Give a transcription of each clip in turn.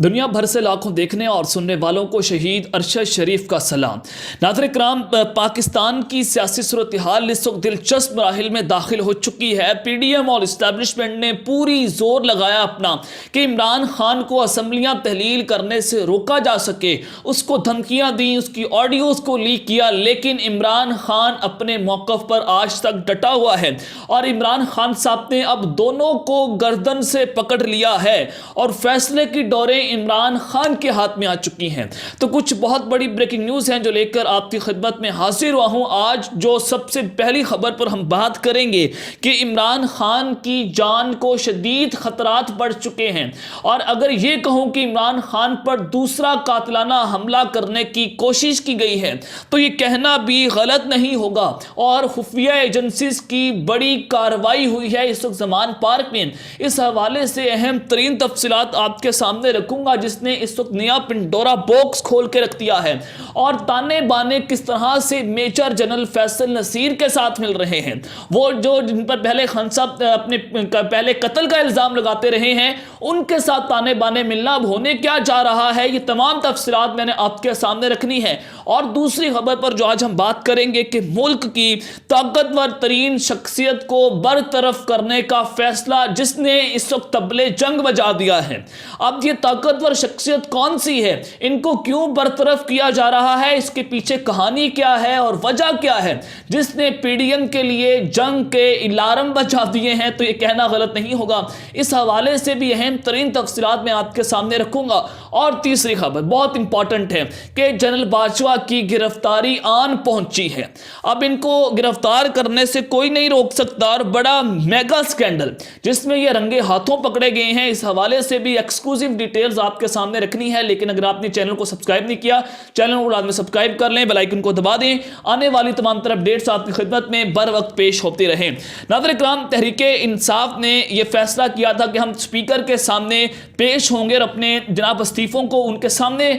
دنیا بھر سے لاکھوں دیکھنے اور سننے والوں کو شہید ارشد شریف کا سلام۔ ناظرین کرام، پاکستان کی سیاسی صورتحال اس وقت دلچسپ مراحل میں داخل ہو چکی ہے۔ پی ڈی ایم اور اسٹیبلشمنٹ نے پوری زور لگایا اپنا کہ عمران خان کو اسمبلیاں تحلیل کرنے سے روکا جا سکے، اس کو دھمکیاں دیں، اس کی آڈیوز کو لیک کیا، لیکن عمران خان اپنے موقف پر آج تک ڈٹا ہوا ہے اور عمران خان صاحب نے اب دونوں کو گردن سے پکڑ لیا ہے اور فیصلے کی ڈوریں عمران خان کے ہاتھ میں آ چکی ہیں۔ تو کچھ بہت بڑی بریکنگ نیوز ہیں جو لے کر آپ کی خدمت میں حاضر ہوا ہوں۔ آج جو سب سے پہلی خبر پر ہم بات کریں گے کہ عمران خان کی جان کو شدید خطرات بڑھ چکے ہیں، اور اگر یہ کہوں کہ عمران خان پر دوسرا قاتلانہ حملہ کرنے کی کوشش کی گئی ہے تو یہ کہنا بھی غلط نہیں ہوگا، اور خفیہ ایجنسیز کی بڑی کارروائی ہوئی ہے اس وقت زمان پارک میں۔ اس حوالے سے اہم ترین تفصیلات آپ کے سامنے رکھوں گا، جس نے اس وقت نیا پنڈورا باکس کھول کے رکھ دیا ہے، اور تانے بانے کس طرح سے میجر جنرل فیصل نصیر کے ساتھ مل رہے ہیں۔ وہ جو جن پر پہلے خان صاحب اپنے پہلے قتل کا الزام لگاتے رہے ہیں، ان کے ساتھ تانے بانے ملنا اب ہونے کیا جا رہا ہے، یہ تمام تفصیلات میں نے آپ کے سامنے رکھنی ہے۔ اور دوسری خبر پر جو آج ہم بات کریں گے کہ ملک کی طاقتور ترین شخصیت کو برطرف کرنے کا فیصلہ جس نے اس وقت طبلِ جنگ بجا دیا ہے۔ اب یہ طاقتور شخصیت کون سی ہے، ان کو کیوں برطرف کیا جا رہا ہے، اس کے پیچھے کہانی کیا ہے اور وجہ کیا ہے جس نے پی ڈی ایم کے لیے جنگ کے الارم بجا دیے ہیں، تو یہ کہنا غلط نہیں ہوگا۔ اس حوالے سے بھی اہم ترین تفصیلات میں آپ کے سامنے رکھوں گا۔ اور تیسری خبر بہت امپورٹنٹ ہے کہ جنرل باجوہ کی گرفتاری آن پہنچی ہے۔ اب ان کو گرفتار کرنے سے کوئی نہیں روک سکتا، اور بڑا میگا سکینڈل جس میں یہ رنگے ہاتھوں پکڑے گئے ہیں، اس حوالے سے بھی ایکسکلوسیو ڈیٹیلز آپ کے سامنے رکھنی ہے۔ لیکن اگر آپ نے چینل کو سبسکرائب نہیں کیا، چینل کو لازمی سبسکرائب کر لیں، بیل آئیکن کو دبا دیں، آنے والی تمام تر اپڈیٹس آپ کی خدمت میں بر وقت پیش ہوتی رہیں۔ ناظرین کرام، تحریک انصاف نے یہ فیصلہ کیا تھا کہ ہم اسپیکر کے سامنے پیش ہوں گے اور اپنے جناب استعفوں کو ان کے سامنے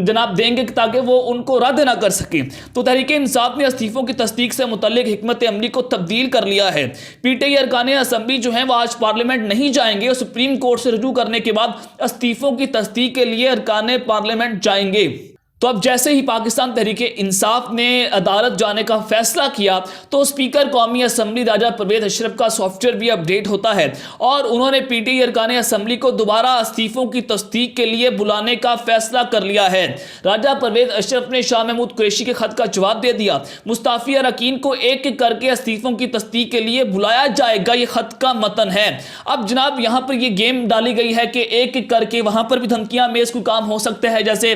جناب دیں گے تاکہ وہ ان کو رد نہ کر سکیں۔ تو تحریک انصاف نے استعفوں کی تصدیق سے متعلق حکمت عملی کو تبدیل کر لیا ہے۔ پی ٹی آئی ارکان اسمبلی جو ہیں وہ آج پارلیمنٹ نہیں جائیں گے، اور سپریم کورٹ سے رجوع کرنے کے بعد استعفوں کی تصدیق کے لیے ارکان پارلیمنٹ جائیں گے۔ تو اب جیسے ہی پاکستان تحریک انصاف نے عدالت جانے کا فیصلہ کیا تو اسپیکر قومی اسمبلی راجہ پرویز اشرف کا سافٹ ویئر بھی اپڈیٹ ہوتا ہے، اور انہوں نے پی ٹی آئی ارکان اسمبلی کو دوبارہ استعفوں کی تصدیق کے لیے بلانے کا فیصلہ کر لیا ہے۔ راجہ پرویز اشرف نے شاہ محمود قریشی کے خط کا جواب دے دیا۔ مستعفی اراکین کو ایک ایک کر کے استعفوں کی تصدیق کے لیے بلایا جائے گا، یہ خط کا متن ہے۔ اب جناب یہاں پر یہ گیم ڈالی گئی ہے کہ ایک ایک کر کے وہاں پر بھی دھمکیاں میز کو کام ہو سکتے ہیں، جیسے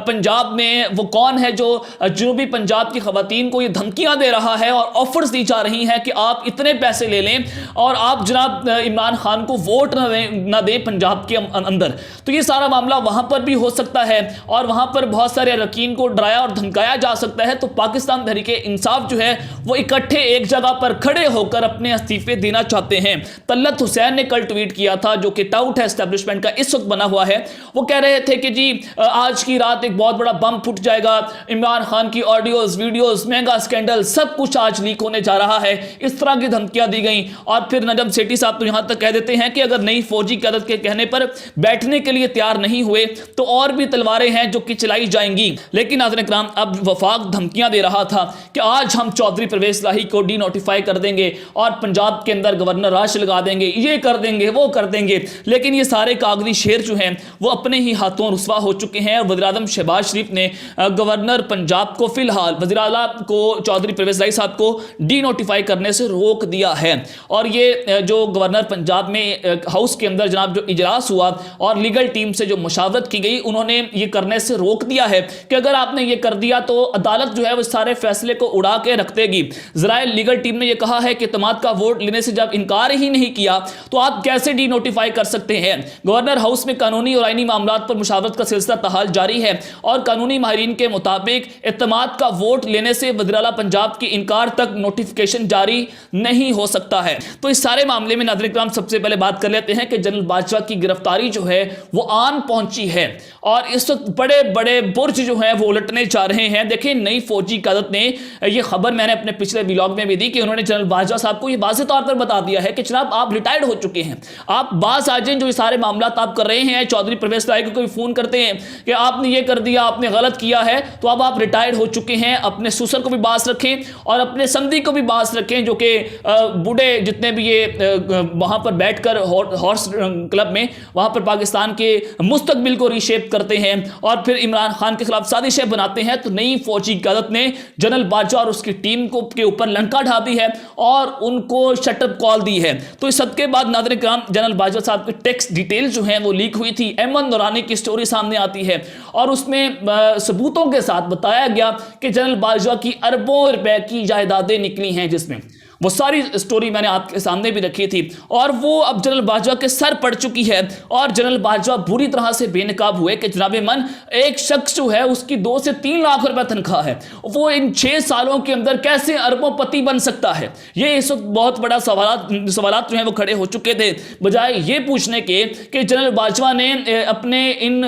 پنجاب میں وہ کون ہے جو جنوبی پنجاب کی خواتین کو یہ دھمکیاں دے رہا ہے اور آفرز دی جا رہی ہیں کہ آپ اتنے پیسے لے لیں اور آپ جناب عمران خان کو ووٹ نہ دیں پنجاب کے اندر۔ تو یہ سارا معاملہ وہاں پر بھی ہو سکتا ہے، اور وہاں پر بہت سارے اراکین کو ڈرایا اور دھمکایا جا سکتا ہے۔ تو پاکستان تحریک انصاف جو ہے وہ اکٹھے ایک جگہ پر کھڑے ہو کر اپنے استعفے دینا چاہتے ہیں۔ طلعت حسین نے کل ٹویٹ کیا تھا، جو کہ ٹاؤٹ ہے اسٹیبلشمنٹ کا اس وقت بنا ہوا ہے۔ وہ کہہ رہے تھے کہ جی آج کی رات ایک بہت بڑا بم پھٹ جائے گا، عمران خان کی آڈیوز، ویڈیوز، میگا سکینڈل سب کچھ آج لیک ہونے جا رہا ہے، اس طرح کی دھمکیاں دی گئیں۔ اور پھر نجم سیٹھی صاحب تو یہاں تک کہہ دیتے ہیں کہ اگر نئی فوجی قیادت کے کہنے پر بیٹھنے کے لیے تیار نہیں ہوئے تو اور بھی تلواریں ہیں جو کہ چلائی جائیں گی۔ لیکن ناظرین کرام، اب وفاق دھمکیاں دے رہا تھا کہ آج ہم چودھری پرویز الہی کو ڈی نوٹیفائی کر دیں گے اور پنجاب کے اندر گورنر راج لگا دیں گے، یہ کر دیں گے، وہ کر دیں گے۔ لیکن یہ سارے کاغذی شیر جو ہیں وہ اپنے ہی ہاتھوں رسوا ہو چکے ہیں، اور وزیر اعظم شہباز شریف نے گورنر پنجاب کو فی الحال وزیر اعلیٰ کو چودھری پرویز الہی صاحب کو ڈی نوٹیفائی کرنے سے روک دیا ہے۔ اور یہ جو گورنر پنجاب میں ہاؤس کے اندر جناب جو اجلاس ہوا اور لیگل ٹیم سے جو مشاورت کی گئی، انہوں نے یہ کرنے سے روک دیا ہے کہ اگر آپ نے یہ کر دیا تو عدالت جو ہے وہ سارے فیصلے کو اڑا کے رکھ دے گی۔ ذرائع لیگل ٹیم نے یہ کہا ہے کہ اعتماد کا ووٹ لینے سے جب انکار ہی نہیں کیا تو آپ کیسے ڈی نوٹیفائی کر سکتے ہیں۔ گورنر ہاؤس میں قانونی اور آئینی معاملات پر مشاورت کا سلسلہ تاحال جاری ہے، اور قانونی ماہرین کے مطابق اعتماد کا ووٹ لینے سے وزیر اعلیٰ پنجاب کے انکار تک نوٹیفیکیشن جاری نہیں ہو سکتا ہے۔ تو اس سارے معاملے میں ناظرین کرام سب سے پہلے بات کر لیتے ہیں کہ جنرل باجوہ کی گرفتاری جو ہے وہ آن پہنچی ہے اور اس وقت بڑے بڑے برج جو ہیں وہ الٹنے جا رہے ہیں۔ دیکھیں نئی فوجی قیادت نے یہ خبر میں نے اپنے پچھلے ویلاگ میں بھی دی کہ انہوں نے جنرل باجوہ صاحب کو یہ واضح طور پر بتا دیا ہے کہ جناب آپ ریٹائرڈ ہو چکے ہیں، آپ باز آ جائیں، جو یہ سارے معاملات آپ کر رہے ہیں۔ چودھری پرویز رائے کو کوئی فون کرتے ہیں کہ آپ نے یہ کر دیا، آپ نے غلط کیا ہے، تو اب آپ ریٹائرڈ ہو چکے ہیں۔ اپنے سسر کو بھی باز رکھیں اور اپنے سمدھی کو بھی باز رکھیں، جو کہ بوڑھے جتنے بھی یہ وہاں پر بیٹھ کر ہارس کلب میں وہاں پر پاکستان کے مستقبل کو ری شیپ کرتے ہیں اور پھر عمران خان کے خلاف سازشیں بناتے ہیں۔ تو نئی فوجی قیادت نے جنرل باجوہ اور اس کی ٹیم کو کے اوپر لنکا ڈھا دی ہے اور ان کو شٹ اپ کال دی ہے۔ تو اس سب کے بعد ناظرین کرام جنرل باجوہ صاحب کی ٹیکس ڈیٹیل جو ہیں وہ لیک ہوئی تھی۔ احمد نورانی کی سٹوری سامنے آتی ہے اور اس میں ثبوتوں کے ساتھ بتایا گیا کہ جنرل باجوہ کی اربوں روپے کی جائیدادیں نکلی ہیں، جس میں وہ ساری سٹوری میں نے آپ کے سامنے بھی رکھی تھی اور وہ اب جنرل باجوہ کے سر پڑ چکی ہے اور جنرل باجوہ بری طرح سے بے نقاب ہوئے کہ جناب من ایک شخص جو ہے اس کی 2 سے 3 لاکھ روپے تنخواہ ہے، وہ ان 6 سالوں کے اندر کیسے اربوں پتی بن سکتا ہے؟ یہ اس وقت بہت بڑا سوالات جو ہیں وہ کھڑے ہو چکے تھے، بجائے یہ پوچھنے کے کہ جنرل باجوہ نے اپنے ان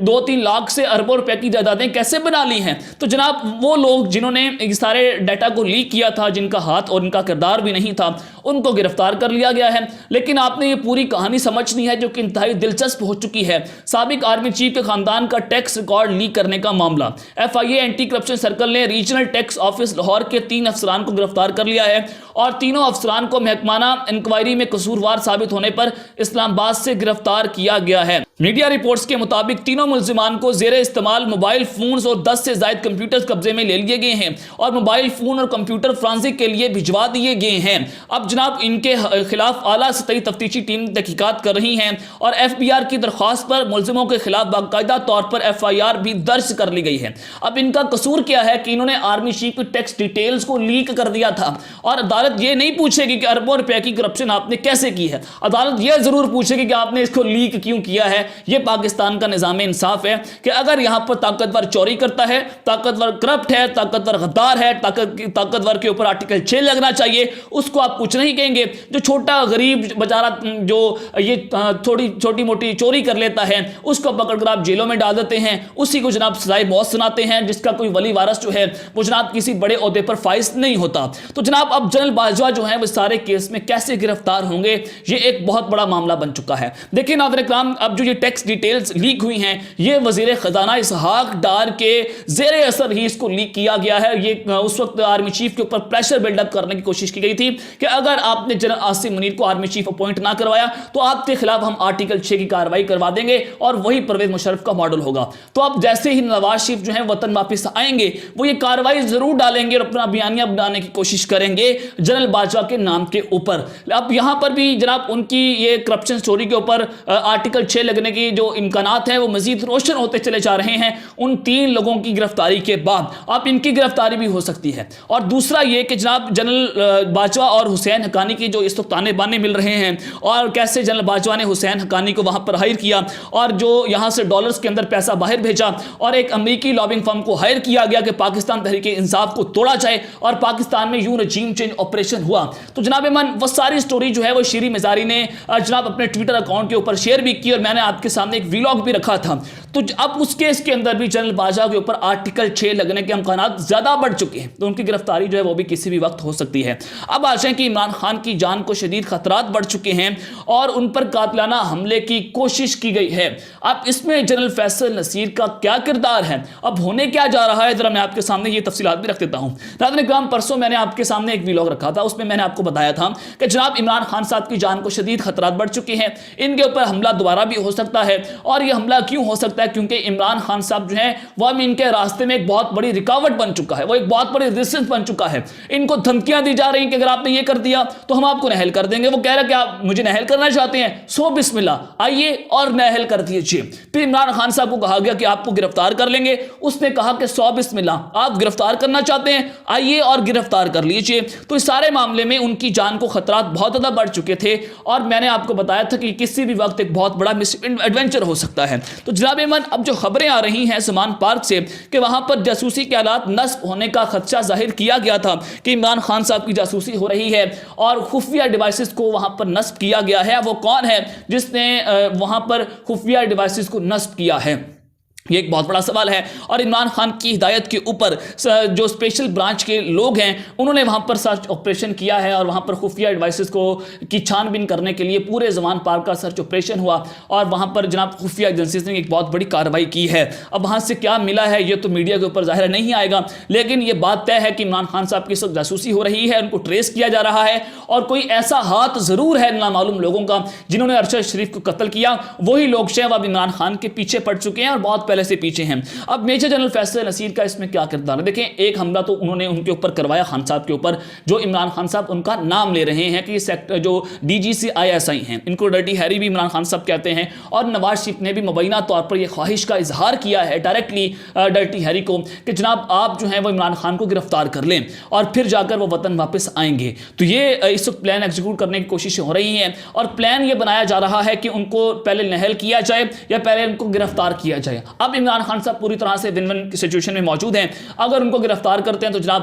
2-3 لاکھ سے اربوں روپے کی جائیدادیں کیسے بنا لی ہیں۔ تو جناب وہ لوگ جنہوں نے اس سارے ڈیٹا کو لیک کیا تھا، جن کا ہاتھ اور ان کا کردار بھی نہیں تھا، ان کو گرفتار کر لیا گیا ہے۔ لیکن آپ نے یہ پوری کہانی سمجھنی ہے جو کہ انتہائی دلچسپ ہو چکی ہے۔ سابق آرمی چیف کے خاندان کا ٹیکس ریکارڈ لیک کرنے کا معاملہ، FIA اینٹی کرپشن سرکل نے ریجنل ٹیکس آفس لاہور کے 3 افسران کو گرفتار کر لیا ہے اور تینوں افسران کو محکمانہ انکوائری میں قصوروار ثابت ہونے پر اسلام آباد سے گرفتار کیا گیا ہے۔ میڈیا رپورٹس کے مطابق تینوں ملزمان کو زیر استعمال موبائل فونز اور 10 سے زائد کمپیوٹرز قبضے میں لے لیے گئے ہیں اور موبائل فون اور کمپیوٹر فرانزک کے لیے بھجوا دیے گئے ہیں۔ اب جناب ان کے خلاف اعلیٰ سطحی تفتیشی ٹیم تحقیقات کر رہی ہیں اور FBR کی درخواست پر ملزموں کے خلاف باقاعدہ طور پر FIR بھی درج کر لی گئی ہے۔ اب ان کا قصور کیا ہے کہ انہوں نے آرمی چیف کی ٹیکس ڈیٹیلز کو لیک کر دیا تھا اور عدالت یہ نہیں پوچھے گی کہ اربوں روپے کی کرپشن آپ نے کیسے کی ہے، عدالت یہ ضرور پوچھے گی کہ آپ نے اس کو لیک کیوں کیا ہے۔ یہ پاکستان کا نظام انصاف ہے کہ اگر یہاں پر طاقتور چوری کرتا ہے، طاقتور کرپٹ ہے، طاقتور غدار ہے، طاقتور کے اوپر آرٹیکل 6 لگنا چاہیے، اس کو آپ کچھ نہیں کہیں گے۔ جو چھوٹا غریب بیچارہ جو یہ تھوڑی چھوٹی موٹی چوری کر لیتا ہے، اس کو پکڑ کر آپ جیلوں میں ڈال دیتے ہیں، اسی کو جناب سزائے موت سناتے ہیں، جس کا کوئی ولی وارث جو ہے وہ جناب کسی بڑے عہدے پر فائز نہیں ہوتا۔ تو جناب اب جنرل باجوہ جو ہیں وہ سارے کیس میں کیسے گرفتار ہوں گے، یہ ایک بہت بڑا معاملہ بن چکا ہے۔ دیکھیں ناظرین کرام، اب جو یہ ٹیکس ڈیٹیلز لیک ہوئی ہیں، یہ وزیر خزانہ اسحاق ڈار کے زیر اثر ہی اس کو لیک کیا گیا ہے۔ یہ اس وقت آرمی چیف کے اوپر پریشر بلڈ اپ کرنے کی کوشش کی گئی تھی کہ اگر آپ نے جنرل عاصم منیر کو آرمی چیف اپوائنٹ نہ کروایا تو آپ کے خلاف ہم آرٹیکل 6 کی کارروائی کروا دیں گے اور وہی پرویز مشرف کا ماڈل ہوگا۔ تو اب جیسے ہی نواز شریف جو ہیں وطن واپس آئیں گے، وہ یہ کارروائی ضرور ڈالیں گے اور اپنا بیانیہ بنانے کی کوشش کریں گے جنرل باجوہ کے نام کے اوپر۔ اب یہاں پر بھی جناب ان کی یہ کرپشن سٹوری کے اوپر آرٹیکل 6 لگنے کی جو امکانات ہیں وہ مزید روشن ہوتے چلے جا رہے ہیں ان 3 لوگوں کی گرفتاری کے بعد۔ اب ان کی گرفتاری بھی ہو سکتی ہے۔ اور دوسرا یہ کہ جناب جنرل باجوہ اور حسین حقانی کی جو اس وقت تانے بانے مل رہے ہیں اور کیسے جنرل باجوہ نے حسین حقانی کو وہاں پر ہائر کیا اور جو یہاں سے ڈالرز کے اندر پیسہ باہر بھیجا اور ایک امریکی لابنگ فرم کو ہائر کیا گیا کہ پاکستان تحریک انصاف کو توڑا جائے اور پاکستان میں یوں رجیم چینج آپریشن ہوا۔ تو جناب من وہ ساری سٹوری جو ہے وہ شیری مزاری نے جناب اپنے ٹویٹر اکاؤنٹ کے اوپر شیئر بھی کی اور میں نے آپ کے سامنے ایک ویلاگ بھی رکھا تھا۔ تو اب اس کیس کے اندر بھی جنرل باجوہ کے اوپر آرٹیکل 6 لگنے کے امکانات زیادہ بڑھ چکے ہیں، تو ان کی گرفتاری جو ہے وہ بھی کسی بھی وقت ہو سکتی ہے۔ اب آج ہے کہ عمران خان کی جان کو شدید خطرات بڑھ چکے ہیں اور ان پر قاتلانہ حملے کی کوشش کی گئی ہے۔ اب اس میں جنرل فیصل نصیر کا کیا کردار ہے، اب ہونے کیا جا رہا ہے، ذرا میں آپ کے سامنے یہ تفصیلات بھی رکھ دیتا ہوں۔ ناظرین کرام، پرسوں میں نے آپ کے سامنے ایک ویلاگ رکھا تھا، اس میں میں نے آپ کو بتایا تھا کہ جناب عمران خان صاحب کی جان کو شدید خطرات بڑھ چکے ہیں، ان کے اوپر حملہ دوبارہ بھی ہو سکتا ہے۔ اور یہ حملہ کیوں ہو سکتا ہے؟ کیونکہ عمران خان صاحب جو ہیں وہ ان کے راستے میں ایک بہت بڑی رکاوٹ بن چکا ہے، وہ ایک بہت بڑی ریزسٹنس بن چکا ہے۔ ان کو دھمکیاں دی جا رہی ہیں کہ اگر آپ نے یہ کر دیا تو ہم آپ کو نہل کر دیں گے۔ وہ کہہ رہا کہ آپ مجھے نہل کرنا چاہتے ہیں، سو بسم اللہ آئیے اور نہل کر دیجیے۔ پھر عمران خان صاحب کو کہا گیا کہ آپ کو گرفتار کر لیں گے، اس نے کہا کہ سو بسم اللہ، آپ گرفتار کرنا چاہتے ہیں آئیے اور گرفتار کر لیجیے۔ تو اس سارے معاملے میں ان کی جان کو خطرات بہت زیادہ بڑھ چکے تھے اور میں نے آپ کو بتایا تھا کہ کسی بھی وقت ایک بہت بڑا مس ایڈونچر ہو سکتا ہے۔ تو جناب عموماً اب جو خبریں آ رہی ہیں سمان پارک سے کہ وہاں پر جاسوسی کے آلات نصب ہونے کا خدشہ ظاہر کیا گیا تھا کہ عمران خان صاحب کی جاسوسی ہو رہی ہے اور خفیہ ڈیوائسز کو وہاں پر نصب کیا گیا ہے. وہ کون ہے جس نے وہاں پر خفیہ ڈیوائسز کو نصب کیا ہے؟ یہ ایک بہت بڑا سوال ہے. اور عمران خان کی ہدایت کے اوپر جو اسپیشل برانچ کے لوگ ہیں انہوں نے وہاں پر سرچ آپریشن کیا ہے اور وہاں پر خفیہ ایڈوائسز کی چھان بین کرنے کے لیے پورے زمان پارک کا سرچ آپریشن ہوا اور وہاں پر جناب خفیہ ایجنسیز نے ایک بہت بڑی کارروائی کی ہے. اب وہاں سے کیا ملا ہے یہ تو میڈیا کے اوپر ظاہر نہیں آئے گا، لیکن یہ بات طے ہے کہ عمران خان صاحب کی اس وقت جاسوسی ہو رہی ہے، ان کو ٹریس کیا جا رہا ہے اور کوئی ایسا ہاتھ ضرور ہے نامعلوم لوگوں کا جنہوں نے ارشد شریف کو قتل کیا. وہی لوگ شہ اب عمران خان کے پیچھے پڑ چکے ہیں اور بہت پہلے سے پیچھے ہیں. اب میجر جنرل فیصل نصیر کا اس میں کیا کردار ہے؟ دیکھیں، ایک حملہ تو انہوں نے ان کے اوپر کروایا خان صاحب کے اوپر، جو عمران خان صاحب ان کا نام لے رہے ہیں کہ یہ سیکٹر جو ڈی جی سی آئی ایس آئی ہیں، ان کو ڈرٹی ہیری بھی عمران خان صاحب کہتے ہیں. اور نواز شریف نے بھی مبینہ طور پر یہ خواہش کا اظہار کیا ہے ڈائریکٹلی ڈرٹی ہیری کو کہ جناب آپ جو ہیں وہ عمران خان کو گرفتار کر لیں اور پھر جا کر وہ وطن واپس آئیں گے. تو یہ اس وقت پلان ایگزیکیوٹ کرنے کی کوششیں ہو رہی ہیں اور پلان یہ بنایا جا رہا ہے کہ ان کو پہلے نہل کیا جائے یا پہلے ان کو گرفتار کیا جائے. اب عمران خان صاحب پوری طرح سے ون ون کی سچویشن میں موجود ہیں. اگر ان کو گرفتار کرتے ہیں تو جناب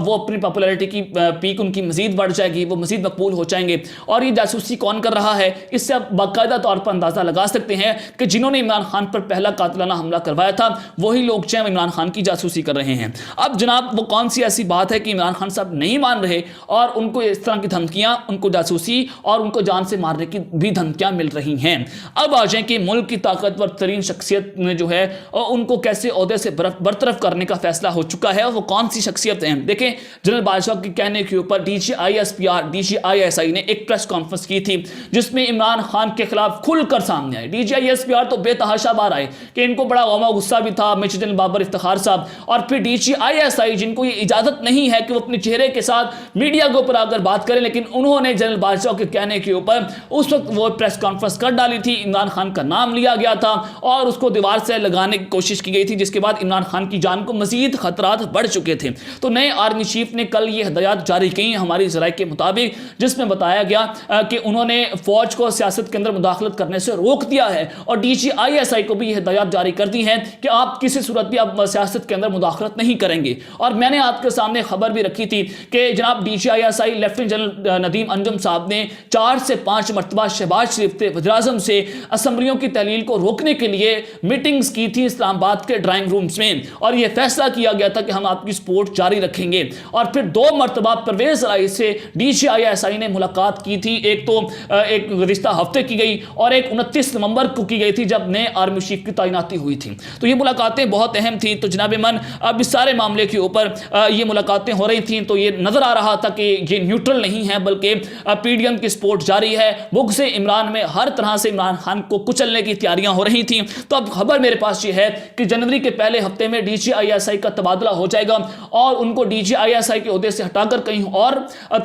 وہ اپنی پاپولیرٹی کی پیک ان کی مزید بڑھ جائے گی، وہ مزید مقبول ہو جائیں گے. اور یہ جاسوسی کون کر رہا ہے اس سے آپ باقاعدہ طور پر اندازہ لگا سکتے ہیں کہ جنہوں نے عمران خان پر پہلا قاتلانہ حملہ کروایا تھا وہی لوگ جو عمران خان کی جاسوسی کر رہے ہیں. اب جناب وہ کون سی ایسی بات ہے کہ عمران خان صاحب نہیں مان رہے اور ان کو اس طرح کی دھمکیاں، ان کو جاسوسی اور ان کو جان سے مارنے کی بھی دھمکیاں مل رہی ہیں. اب آ جائیں کہ ملک کی طاقتور ترین شخصیت نے جو ہے ان کو کیسے عہدے سے برطرف کرنے کا فیصلہ ہو چکا ہے اور وہ کون سی شخصیت ہیں. دیکھیں، جنرل بادشاہ کے کہنے کے اوپر D G I S P R, D G I S I نے ایک پریس کانفرنس کی تھی جس میں عمران خان کے خلاف کھل کر سامنے آئے. D G I S P R تو بے تحاشا بار آئے کہ ان کو بڑا غصہ بھی تھا میجر جنرل بابر افتخار صاحب، اور پھر ڈی جی آئی ایس آئی جن کو یہ اجازت نہیں ہے کہ وہ اپنے چہرے کے ساتھ میڈیا کے اوپر آ کر بات کریں، لیکن انہوں نے جنرل بادشاہ کے کہنے کے اوپر اس وقت وہ پریس کانفرنس کر ڈالی تھی. عمران خان کا نام لیا گیا تھا اور اس کو دیوار سے لگانے کی کوشش کی گئی تھی، جس کے بعد عمران خان کی جان کو مزید خطرات بڑھ چکے تھے. تو نئے آرمی چیف نے کل یہ ہدایات جاری کی ہماری ذرائع کے مطابق، جس میں بتایا گیا کہ انہوں نے فوج کو سیاست کے اندر مداخلت کرنے سے روک دیا ہے اور ڈی جی آئی ایس آئی کو بھی یہ ہدایات جاری کر دی ہیں کہ آپ کسی صورت بھی اب سیاست کے اندر مداخلت نہیں کریں گے. اور میں نے آپ کے سامنے خبر بھی رکھی تھی کہ جناب D G I S I lieutenant general Nadeem Anjum صاحب نے 4 سے 5 مرتبہ شہباز شریف سے، وزیر اعظم سے اسمبلیوں کی تحلیل کو روکنے کے لیے میٹنگز کی تھی اسلام آباد کے ڈرائنگ رومز میں، اور یہ فیصلہ کیا گیا تھا کہ ہم آپ کی سپورٹ جاری رکھیں گے. اور پھر 2 مرتبہ پرویز رائس سے D G I S I نے ملاقات کی تھی. ایک تو ایک گزشتہ ہفتے کی گئی اور ایک 29 نومبر کو کی گئی تھی جب نئے آرمی چیف کی تعیناتی ہوئی تھی. تو یہ ملاقاتیں بہت اہم تھیں. تو جناب من اب اس سارے معاملے کے اوپر یہ ملاقاتیں ہو رہی تھیں تو یہ نظر آ رہا تھا کہ یہ نیوٹرل نہیں ہے بلکہ پی ڈی ایم کی سپورٹ جاری ہے. بغض عمران میں ہر طرح سے عمران خان کو کچلنے کی تیاریاں ہو رہی تھیں. تو اب خبر میرے پاس یہ ہے کہ جنوری کے پہلے ہفتے میں ڈی جی آئی ایس آئی کا تبادلہ ہو جائے گا اور ان کو ڈی جی آئی ایس آئی کے عہدے سے ہٹا کر کہیں اور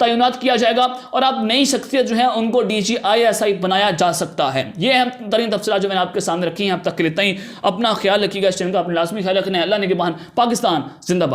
تعینات کیا جائے گا اور اب نئی شخصیت جو ہے ان کو ڈی جی آئی ایس آئی بنایا جا سکتا ہے. یہ اہم ترین تفصیلات جو میں نے آپ کے سامنے رکھی ہیں. اب تک کے لیے اتنا ہی. اپنا خیال رکھیے گا. اس چینل کا اپنا لازمی خیال رکھنا ہے. اللہ نگہبان. پاکستان زندہ باد.